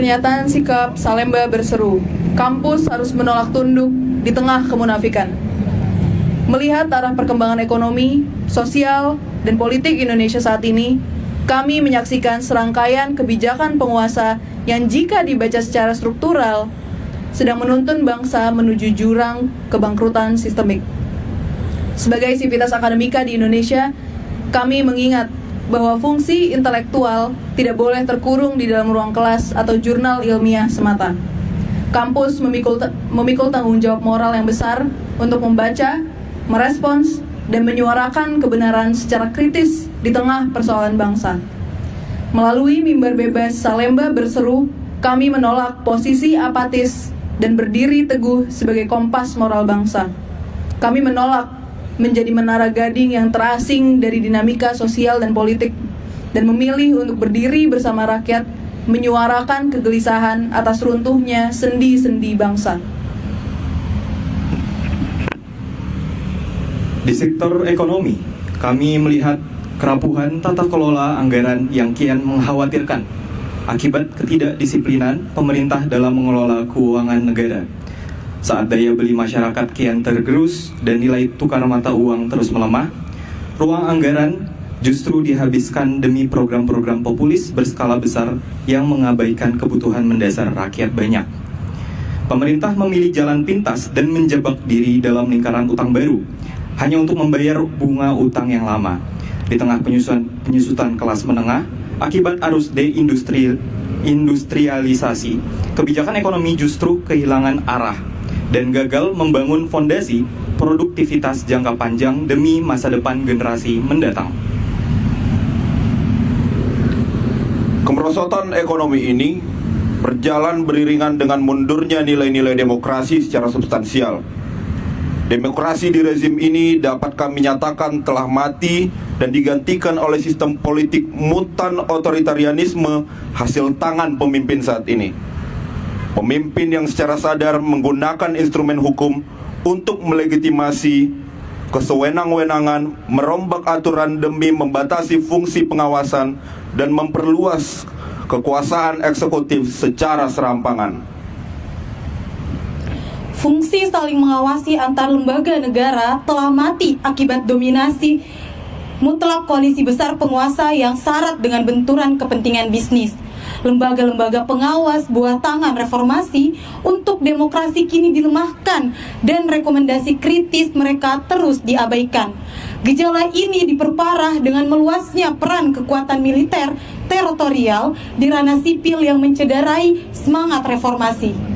pernyataan sikap Salemba berseru, kampus harus menolak tunduk di tengah kemunafikan. Melihat arah perkembangan ekonomi, sosial, dan politik Indonesia saat ini, kami menyaksikan serangkaian kebijakan penguasa yang jika dibaca secara struktural, sedang menuntun bangsa menuju jurang kebangkrutan sistemik. Sebagai sivitas akademika di Indonesia, kami mengingat bahwa fungsi intelektual tidak boleh terkurung di dalam ruang kelas atau jurnal ilmiah semata. Kampus memikul tanggung jawab moral yang besar untuk membaca, merespons, dan menyuarakan kebenaran secara kritis di tengah persoalan bangsa. Melalui mimbar bebas Salemba berseru, kami menolak posisi apatis dan berdiri teguh sebagai kompas moral bangsa. Kami menolak menjadi menara gading yang terasing dari dinamika sosial dan politik, dan memilih untuk berdiri bersama rakyat, menyuarakan kegelisahan atas runtuhnya sendi-sendi bangsa. Di sektor ekonomi, kami melihat kerapuhan tata kelola anggaran yang kian mengkhawatirkan akibat ketidakdisiplinan pemerintah dalam mengelola keuangan negara. Saat daya beli masyarakat kian tergerus dan nilai tukar mata uang terus melemah, ruang anggaran justru dihabiskan demi program-program populis berskala besar yang mengabaikan kebutuhan mendasar rakyat banyak. Pemerintah memilih jalan pintas dan menjebak diri dalam lingkaran utang baru, hanya untuk membayar bunga utang yang lama. Di tengah penyusutan kelas menengah, akibat arus deindustrialisasi, kebijakan ekonomi justru kehilangan arah dan gagal membangun fondasi produktivitas jangka panjang demi masa depan generasi mendatang. Kemerosotan ekonomi ini berjalan beriringan dengan mundurnya nilai-nilai demokrasi secara substansial. Demokrasi di rezim ini dapat kami nyatakan telah mati dan digantikan oleh sistem politik mutan otoritarianisme hasil tangan pemimpin saat ini. Pemimpin yang secara sadar menggunakan instrumen hukum untuk melegitimasi kesewenang-wenangan, merombak aturan demi membatasi fungsi pengawasan dan memperluas kekuasaan eksekutif secara serampangan. Fungsi saling mengawasi antar lembaga negara telah mati akibat dominasi mutlak koalisi besar penguasa yang syarat dengan benturan kepentingan bisnis. Lembaga-lembaga pengawas buah tangan reformasi untuk demokrasi kini dilemahkan dan rekomendasi kritis mereka terus diabaikan. Gejala ini diperparah dengan meluasnya peran kekuatan militer teritorial di ranah sipil yang mencederai semangat reformasi.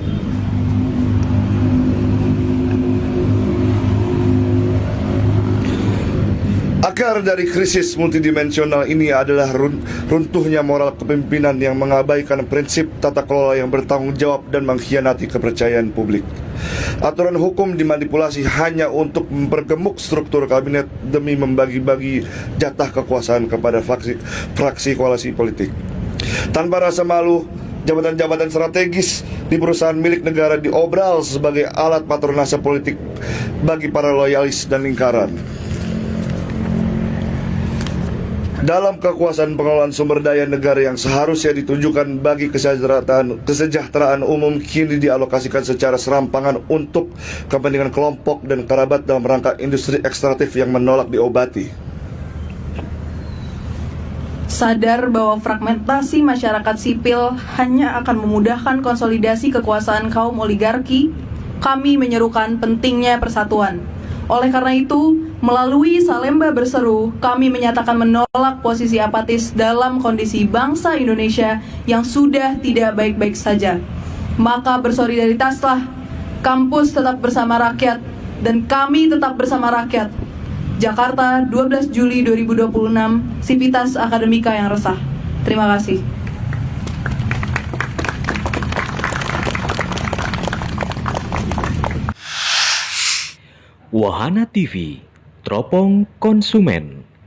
Akar dari krisis multidimensional ini adalah runtuhnya moral kepemimpinan yang mengabaikan prinsip tata kelola yang bertanggung jawab dan mengkhianati kepercayaan publik. Aturan hukum dimanipulasi hanya untuk mempergemuk struktur kabinet demi membagi-bagi jatah kekuasaan kepada fraksi koalisi politik. Tanpa rasa malu, jabatan-jabatan strategis di perusahaan milik negara diobral sebagai alat patronase politik bagi para loyalis dan lingkaran. Dalam kekuasaan pengelolaan sumber daya negara yang seharusnya ditujukan bagi kesejahteraan umum kini dialokasikan secara serampangan untuk kepentingan kelompok dan kerabat dalam rangka industri ekstraktif yang menolak diobati. Sadar bahwa fragmentasi masyarakat sipil hanya akan memudahkan konsolidasi kekuasaan kaum oligarki, kami menyerukan pentingnya persatuan. Oleh karena itu, melalui Salemba berseru, kami menyatakan menolak posisi apatis dalam kondisi bangsa Indonesia yang sudah tidak baik-baik saja. Maka bersolidaritaslah, kampus tetap bersama rakyat, dan kami tetap bersama rakyat. Jakarta, 12 Juli 2026, Sivitas Akademika yang resah. Terima kasih. Wahana TV, teropong konsumen.